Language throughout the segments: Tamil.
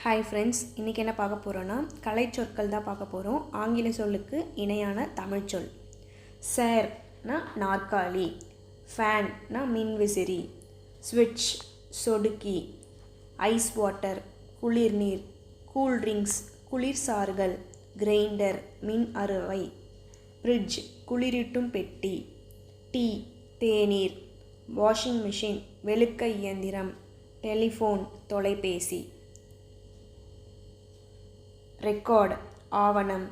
ஹாய் ஃப்ரெண்ட்ஸ், இன்றைக்கி என்ன பார்க்க போகிறோன்னா கலைச்சொற்கள் தான் பார்க்க போகிறோம். ஆங்கில சொல்லுக்கு இணையான தமிழ் சொல். சேர்னா நாற்காலி, ஃபேன்னா மின்விசிறி, ஸ்விட்ச் சொடுக்கி, ஐஸ் வாட்டர் குளிர்நீர், கூல்ட்ரிங்க்ஸ் குளிர்சாறுகள், கிரைண்டர் மின் அறுவை, ஃப்ரிட்ஜ் குளிரூட்டும் பெட்டி, டீ தேநீர், வாஷிங் மிஷின் வெளுக்க இயந்திரம், டெலிஃபோன் தொலைபேசி, ரெக்கார்டு ஆவணம்,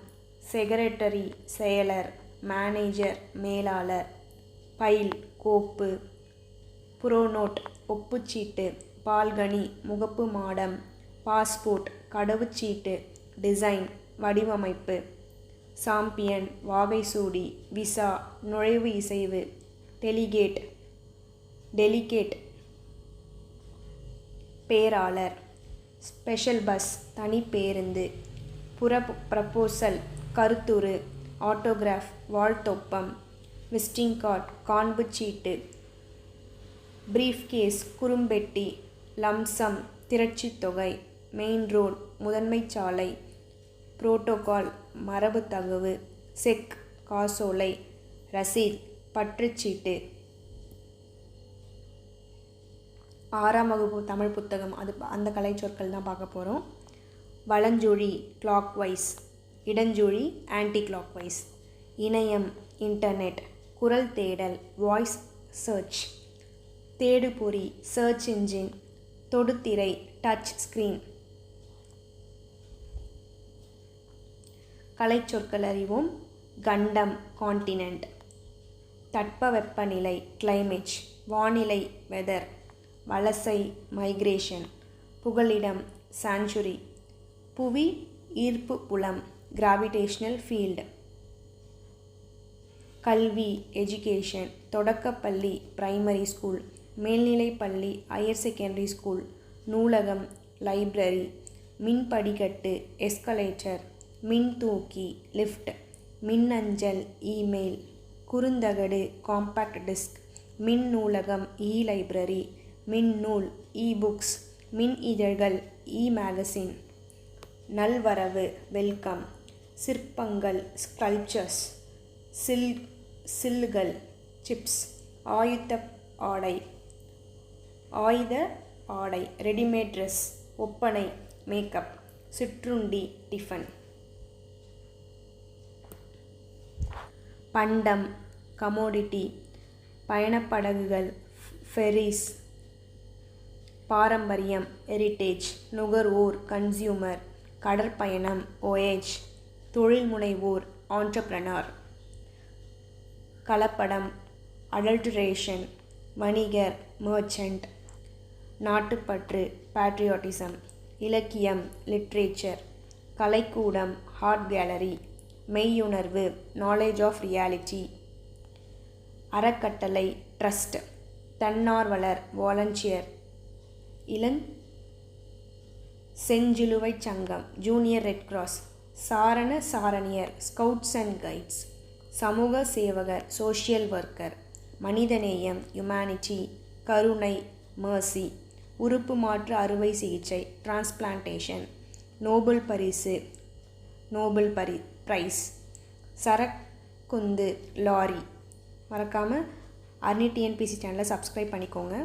செக்ரட்டரி செயலர், மேனேஜர் மேலாளர், ஃபைல் கோப்பு, புரோநோட் ஒப்புச்சீட்டு, பால்கனி முகப்பு மாடம், பாஸ்போர்ட் கடவுச்சீட்டு, டிசைன் வடிவமைப்பு, சாம்பியன் வாகைசூடி, விசா நுழைவு இசைவு, டெலிகேட் பேராளர், ஸ்பெஷல் பஸ் தனிப்பேருந்து, ப்ரப்போசல் கருத்துரு, ஆட்டோகிராஃப் வாழ்த்தொப்பம், விசிட்டிங் கார்டு காண்புச்சீட்டு, பிரீஃப்கேஸ் குறும்பெட்டி, லம்சம் திரட்சித்தொகை, மெயின் ரோடு முதன்மைச் சாலை, புரோட்டோகால் மரபு தகவு, செக் காசோலை, ரசீத் பற்றுச்சீட்டு. 6ஆம் வகுப்பு தமிழ் புத்தகம் அந்த கலைச்சொற்கள் தான் பார்க்க போகிறோம். வலஞ்சுழி கிளாக்வைஸ், இடஞ்சுழி ஆன்டி கிளாக்வைஸ், இணையம் இன்டர்நெட், குரல் தேடல் வாய்ஸ் சர்ச், தேடுபொறி சர்ச் இன்ஜின், தொடுதிரை டச் ஸ்க்ரீன். கலைச்சொற்கள் அறிவோம். கண்டம் கான்டினென்ட், தட்பவெப்பநிலை கிளைமேட், வானிலை வெதர், வலசை மைக்ரேஷன், புகலிடம் சான்ச்சுரி, புவி ஈர்ப்பு புலம் கிராவிடேஷனல் ஃபீல்டு, கல்வி எஜுகேஷன், தொடக்கப்பள்ளி பிரைமரி ஸ்கூல், மேல்நிலைப்பள்ளி ஹையர் செகண்டரி ஸ்கூல், நூலகம் லைப்ரரி, மின்படிக்கட்டு எஸ்கலேட்டர், மின்தூக்கி லிஃப்ட், மின்னஞ்சல் இமெயில், குறுந்தகடு காம்பாக்ட் டிஸ்க், மின் நூலகம் லைப்ரரி, மின்னூல் புக்ஸ், மின் இதழ்கள் மேகசின், நல்வரவு வெல்கம், சிற்பங்கள் ஸ்கல்ப்சர்ஸ், சில்லுகள் சிப்ஸ், ஆயுத ஆடை ரெடிமேட் ட்ரெஸ், ஒப்பனை மேக்கப், சிற்றுண்டி டிஃபன். பண்டம் கமோடிட்டி, பயணப்படகுகள் ஃபெரிஸ், பாரம்பரியம் ஹெரிட்டேஜ், நுகர்வோர் கன்சியூமர், கடற்பயணம் வோயேஜ், தொழில்முனைவோர் ஆண்டர்பிரனர், கலப்படம் அடல்ட்ரேஷன், வணிகர் மர்ச்சன்ட், நாட்டுப்பற்று பேட்ரியாட்டிசம், இலக்கியம் லிட்ரேச்சர், கலைக்கூடம் ஆர்ட் கேலரி, மெய்யுணர்வு நாலேஜ் ஆஃப் ரியாலிட்டி, அறக்கட்டளை ட்ரஸ்ட், தன்னார்வலர் வாலண்டியர், செஞ்சிலுவைச் சங்கம் ஜூனியர் ரெட் கிராஸ், சாரணியர் ஸ்கவுட்ஸ் அண்ட் கைட்ஸ், சமூக சேவகர் சோஷியல் ஒர்க்கர், மனிதநேயம் ஹியூமனிட்டி, கருணை மர்சி, உறுப்பு மாற்று அறுவை சிகிச்சை டிரான்ஸ்பிளான்டேஷன், நோபல் பரிசு நோபல் பிரைஸ், சரக்குந்து லாரி. மறக்காமல் அர்னி டிஎன்பிசி சேனலை சப்ஸ்கிரைப் பண்ணிக்கோங்க.